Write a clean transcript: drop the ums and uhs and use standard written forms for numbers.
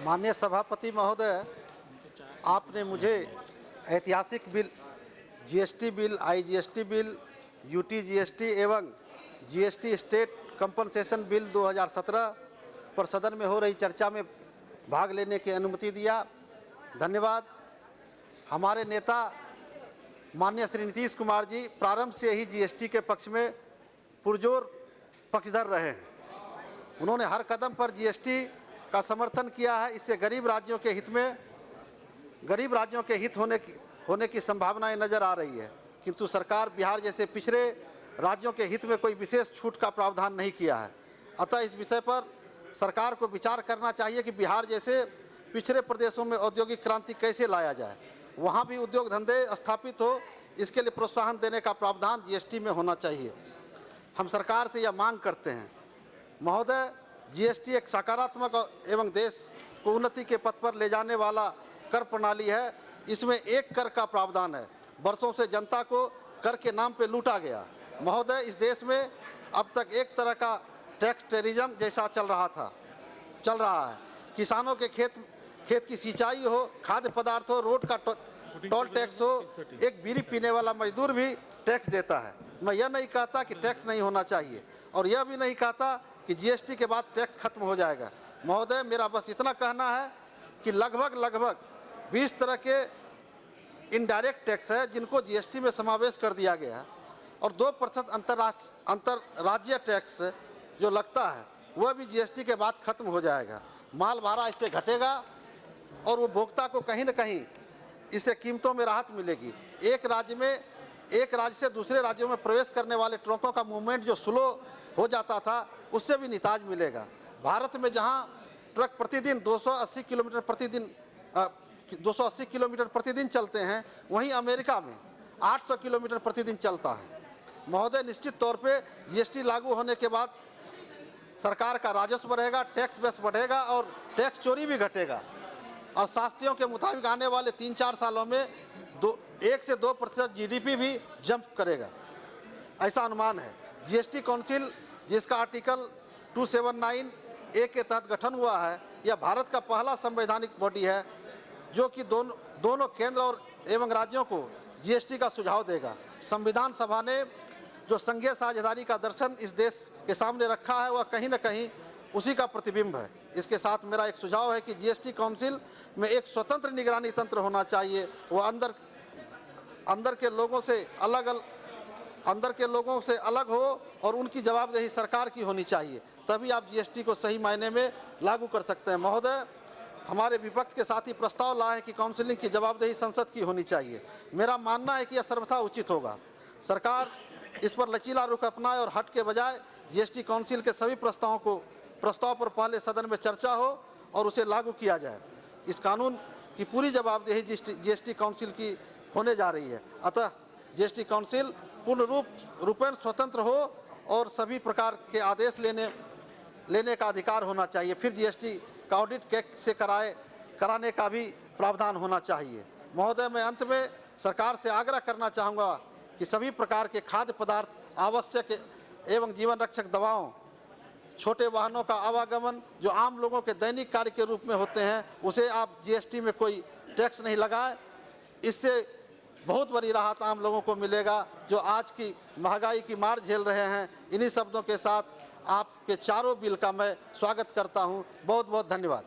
माननीय सभापति महोदय, आपने मुझे ऐतिहासिक bill GST bill, IGST bill, UT GST एवं जीएसटी स्टेट कंपनसेशन बिल 2017 पर सदन में हो रही चर्चा में भाग लेने की अनुमति दिया। धन्यवाद। हमारे नेता माननीय श्री नीतीश कुमार जी प्रारंभ से ही जीएसटी के पक्ष में पुरजोर पक्षधर रहे हैं। उन्होंने हर कदम पर जीएसटी का समर्थन किया है। इससे गरीब राज्यों के हित होने की संभावनाएं नजर आ रही है, किंतु सरकार बिहार जैसे पिछड़े राज्यों के हित में कोई विशेष छूट का प्रावधान नहीं किया है। अतः इस विषय पर सरकार को विचार करना चाहिए कि बिहार जैसे पिछड़े प्रदेशों में औद्योगिक क्रांति कैसे लाया जाए, वहाँ भी उद्योग धंधे स्थापित हो, इसके लिए प्रोत्साहन देने का प्रावधान जीएसटी में होना चाहिए। हम सरकार से यह मांग करते हैं। महोदय, जीएसटी एक सकारात्मक एवं देश को उन्नति के पथ पर ले जाने वाला कर प्रणाली है। इसमें एक कर का प्रावधान है। वर्षों से जनता को कर के नाम पे लूटा गया। महोदय, इस देश में अब तक एक तरह का टैक्स टेररिज्म जैसा चल रहा है। किसानों के खेत की सिंचाई हो, खाद्य पदार्थ हो, रोड का टोल टैक्स हो, एक बीड़ी पीने वाला मजदूर भी टैक्स देता है। मैं यह नहीं कहता कि टैक्स नहीं होना चाहिए, और यह भी नहीं कहता कि जीएसटी के बाद टैक्स खत्म हो जाएगा। महोदय, मेरा बस इतना कहना है कि लगभग 20 तरह के इनडायरेक्ट टैक्स है जिनको जीएसटी में समावेश कर दिया गया है, और 2% अंतर्राज्यीय टैक्स जो लगता है वह भी जीएसटी के बाद खत्म हो जाएगा। माल भाड़ा इससे घटेगा और उपभोक्ता को कहीं न कहीं इससे कीमतों में राहत मिलेगी। एक राज्य से दूसरे राज्यों में प्रवेश करने वाले ट्रकों का मूवमेंट जो स्लो हो जाता था, उससे भी निताज मिलेगा। भारत में जहां ट्रक प्रतिदिन 280 किलोमीटर प्रतिदिन चलते हैं, वहीं अमेरिका में 800 किलोमीटर प्रतिदिन चलता है। महोदय, निश्चित तौर पे जीएसटी लागू होने के बाद सरकार का राजस्व बढ़ेगा, टैक्स बेस बढ़ेगा और टैक्स चोरी भी घटेगा, और शास्त्रियों के मुताबिक आने वाले 3-4 सालों में 1 से 2% जीडीपी भी जंप करेगा, ऐसा अनुमान है। जीएसटी काउंसिल, जिसका आर्टिकल 279A के तहत गठन हुआ है, यह भारत का पहला संवैधानिक बॉडी है जो कि दोनों केंद्र एवं राज्यों को जीएसटी का सुझाव देगा। संविधान सभा ने जो संघीय साझेदारी का दर्शन इस देश के सामने रखा है, वह कहीं न कहीं उसी का प्रतिबिंब है। इसके साथ मेरा एक सुझाव है कि जीएसटी काउंसिल में एक स्वतंत्र निगरानी तंत्र होना चाहिए। वह अंदर के लोगों से अलग हो और उनकी जवाबदेही सरकार की होनी चाहिए, तभी आप जीएसटी को सही मायने में लागू कर सकते हैं। महोदय, हमारे विपक्ष के साथी प्रस्ताव लाए हैं कि काउंसिलिंग की जवाबदेही संसद की होनी चाहिए। मेरा मानना है कि यह सर्वथा उचित होगा। सरकार इस पर लचीला रुख अपनाए और हट के बजाय जीएसटी काउंसिल के सभी प्रस्ताव पर पहले सदन में चर्चा हो और उसे लागू किया जाए। इस कानून की पूरी जवाबदेही जीएसटी काउंसिल की होने जा रही है। अतः जीएसटी काउंसिल पूर्ण रूपेण स्वतंत्र हो और सभी प्रकार के आदेश लेने का अधिकार होना चाहिए। फिर जीएसटी का ऑडिट कैसे कराने का भी प्रावधान होना चाहिए। महोदय, मैं अंत में सरकार से आग्रह करना चाहूँगा कि सभी प्रकार के खाद्य पदार्थ, आवश्यक एवं जीवन रक्षक दवाओं, छोटे वाहनों का आवागमन जो आम लोगों के दैनिक कार्य के रूप में होते हैं, उसे आप जीएसटी में कोई टैक्स नहीं लगाएं। इससे बहुत बड़ी राहत आम लोगों को मिलेगा जो आज की महंगाई की मार झेल रहे हैं। इन्हीं शब्दों के साथ आपके चारों बिल का मैं स्वागत करता हूं। बहुत बहुत धन्यवाद।